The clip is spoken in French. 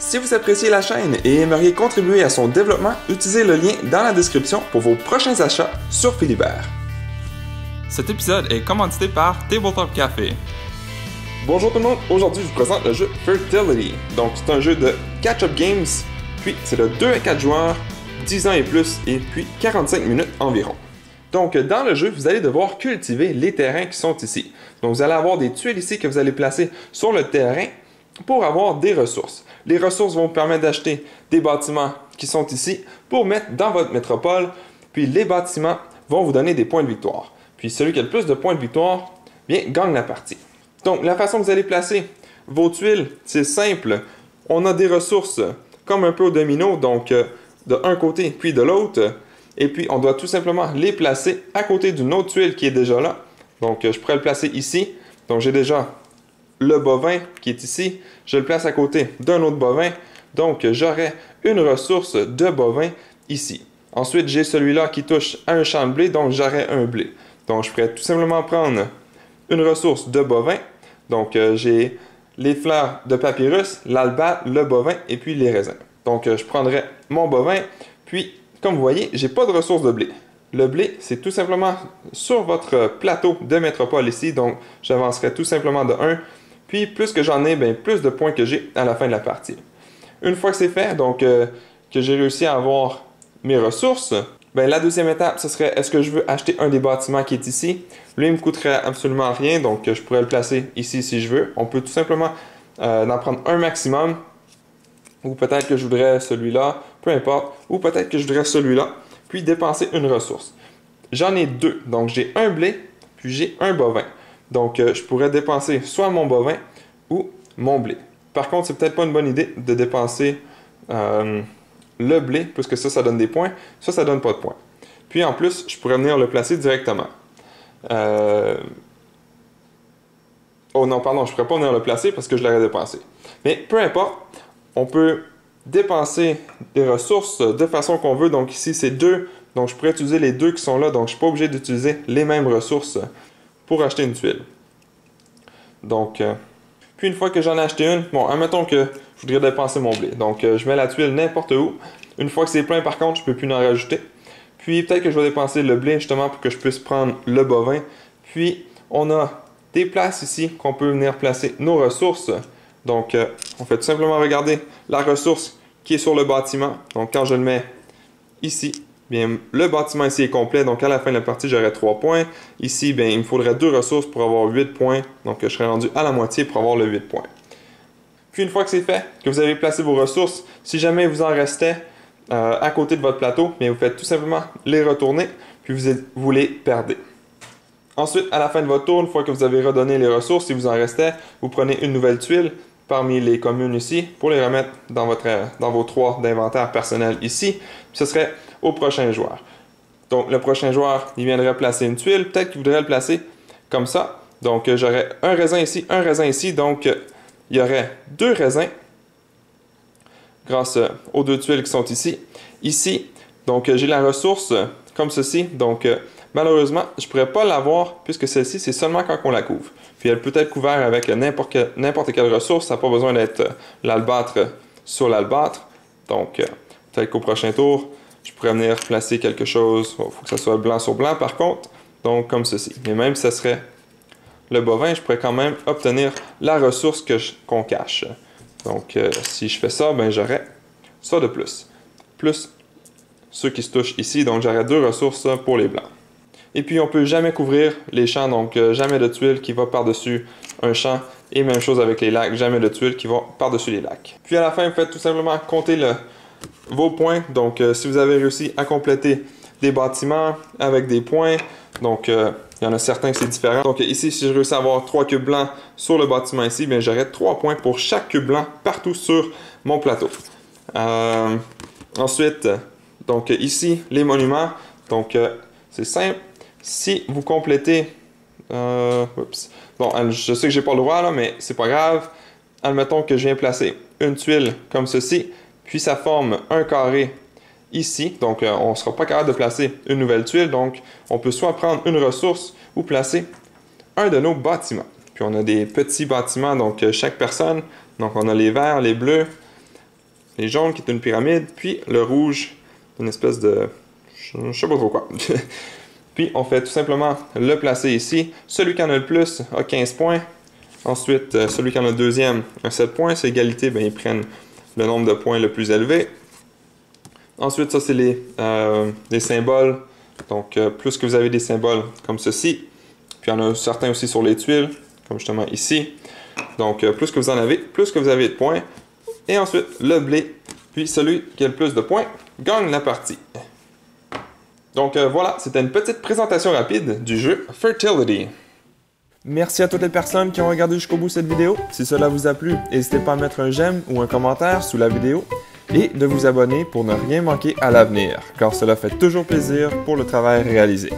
Si vous appréciez la chaîne et aimeriez contribuer à son développement, utilisez le lien dans la description pour vos prochains achats sur Philibert. Cet épisode est commandité par Tabletop Café. Bonjour tout le monde, aujourd'hui je vous présente le jeu Fertility. Donc c'est un jeu de catch-up games, puis c'est de 2 à 4 joueurs, 10 ans et plus, et puis 45 minutes environ. Donc dans le jeu, vous allez devoir cultiver les terrains qui sont ici. Donc vous allez avoir des tuiles ici que vous allez placer sur le terrain pour avoir des ressources. Les ressources vont vous permettre d'acheter des bâtiments qui sont ici pour mettre dans votre métropole, puis les bâtiments vont vous donner des points de victoire. Puis celui qui a le plus de points de victoire, bien, gagne la partie. Donc la façon que vous allez placer vos tuiles, c'est simple. On a des ressources comme un peu au domino, donc de un côté puis de l'autre. Et puis on doit tout simplement les placer à côté d'une autre tuile qui est déjà là. Donc je pourrais le placer ici. Donc j'ai déjà le bovin qui est ici, je le place à côté d'un autre bovin, donc j'aurai une ressource de bovin ici. Ensuite, j'ai celui-là qui touche à un champ de blé, donc j'aurai un blé. Donc je pourrais tout simplement prendre une ressource de bovin, donc j'ai les fleurs de papyrus, l'albâtre, le bovin et puis les raisins. Donc je prendrai mon bovin, puis comme vous voyez, j'ai pas de ressource de blé. Le blé, c'est tout simplement sur votre plateau de métropole ici, donc j'avancerai tout simplement de 1. Puis plus que j'en ai, bien, plus de points que j'ai à la fin de la partie. Une fois que c'est fait, donc que j'ai réussi à avoir mes ressources, bien, la deuxième étape, ce serait est-ce que je veux acheter un des bâtiments qui est ici? Lui, il me coûterait absolument rien, donc je pourrais le placer ici si je veux. On peut tout simplement en prendre un maximum, ou peut-être que je voudrais celui-là, peu importe, ou peut-être que je voudrais celui-là, puis dépenser une ressource. J'en ai deux, donc j'ai un blé, puis j'ai un bovin. Donc, je pourrais dépenser soit mon bovin ou mon blé. Par contre, c'est peut-être pas une bonne idée de dépenser le blé, puisque ça donne des points. Ça donne pas de points. Puis, en plus, je pourrais venir le placer directement. Oh non, pardon, je pourrais pas venir le placer parce que je l'aurais dépensé. Mais peu importe, on peut dépenser des ressources de façon qu'on veut. Donc, ici, c'est 2. Donc, je pourrais utiliser les 2 qui sont là. Donc, je suis pas obligé d'utiliser les mêmes ressources pour acheter une tuile. Donc, puis une fois que j'en ai acheté une, bon, admettons que je voudrais dépenser mon blé. Donc, je mets la tuile n'importe où. Une fois que c'est plein, par contre, je ne peux plus en rajouter. Puis, peut-être que je vais dépenser le blé justement pour que je puisse prendre le bovin. Puis, on a des places ici qu'on peut venir placer nos ressources. Donc, on fait tout simplement regarder la ressource qui est sur le bâtiment. Donc, quand je le mets ici, bien, le bâtiment ici est complet, donc à la fin de la partie, j'aurai 3 points. Ici, bien, il me faudrait 2 ressources pour avoir 8 points, donc je serai rendu à la moitié pour avoir le 8 points. Puis une fois que c'est fait, que vous avez placé vos ressources, si jamais vous en restait à côté de votre plateau, bien, vous faites tout simplement les retourner, puis vous les perdez. Ensuite, à la fin de votre tour, une fois que vous avez redonné les ressources, si vous en restait, vous prenez une nouvelle tuile parmi les communes ici pour les remettre dans vos 3 d'inventaire personnel ici. Puis ce serait au prochain joueur. Donc le prochain joueur, il viendrait placer une tuile. Peut-être qu'il voudrait le placer comme ça. Donc j'aurais un raisin ici. Donc il y aurait 2 raisins grâce aux 2 tuiles qui sont ici. Ici, donc j'ai la ressource comme ceci. Donc malheureusement, je ne pourrais pas l'avoir puisque celle-ci, c'est seulement quand on la couvre. Puis elle peut être couverte avec n'importe quelle ressource. Ça n'a pas besoin d'être l'albâtre sur l'albâtre. Donc peut-être qu'au prochain tour, je pourrais venir placer quelque chose. Il faut que ça soit blanc sur blanc par contre. Donc comme ceci. Mais même si ça serait le bovin, je pourrais quand même obtenir la ressource qu'on cache. Donc si je fais ça, ben j'aurais ça de plus. Plus ceux qui se touchent ici. Donc j'aurais 2 ressources pour les blancs. Et puis on ne peut jamais couvrir les champs. Donc jamais de tuile qui va par-dessus un champ. Et même chose avec les lacs. Jamais de tuile qui va par-dessus les lacs. Puis à la fin, vous faites tout simplement compter vos points. Donc, si vous avez réussi à compléter des bâtiments avec des points, donc il y en a certains que c'est différent. Donc ici, si je réussis à avoir 3 cubes blancs sur le bâtiment ici, bien j'aurai 3 points pour chaque cube blanc partout sur mon plateau. Ensuite, donc ici, les monuments. Donc, c'est simple. Si vous complétez... Bon, je sais que j'ai pas le droit là, mais c'est pas grave. Admettons que je viens placer une tuile comme ceci. Puis ça forme un carré ici. Donc, on ne sera pas capable de placer une nouvelle tuile. Donc, on peut soit prendre une ressource ou placer un de nos bâtiments. Puis, on a des petits bâtiments, donc chaque personne. Donc, on a les verts, les bleus, les jaunes qui est une pyramide, puis le rouge, une espèce de... je sais pas trop quoi. Puis on fait tout simplement le placer ici. Celui qui en a le plus a 15 points. Ensuite, celui qui en a le deuxième a 7 points. C'est égalité, bien, ils prennent le nombre de points le plus élevé. Ensuite, ça c'est les symboles. Donc, plus que vous avez des symboles comme ceci, puis il y en a certains aussi sur les tuiles, comme justement ici. Donc, plus que vous en avez, plus que vous avez de points. Et ensuite, le blé, puis celui qui a le plus de points gagne la partie. Donc voilà, c'était une petite présentation rapide du jeu Fertility. Merci à toutes les personnes qui ont regardé jusqu'au bout cette vidéo. Si cela vous a plu, n'hésitez pas à mettre un j'aime ou un commentaire sous la vidéo et de vous abonner pour ne rien manquer à l'avenir, car cela fait toujours plaisir pour le travail réalisé.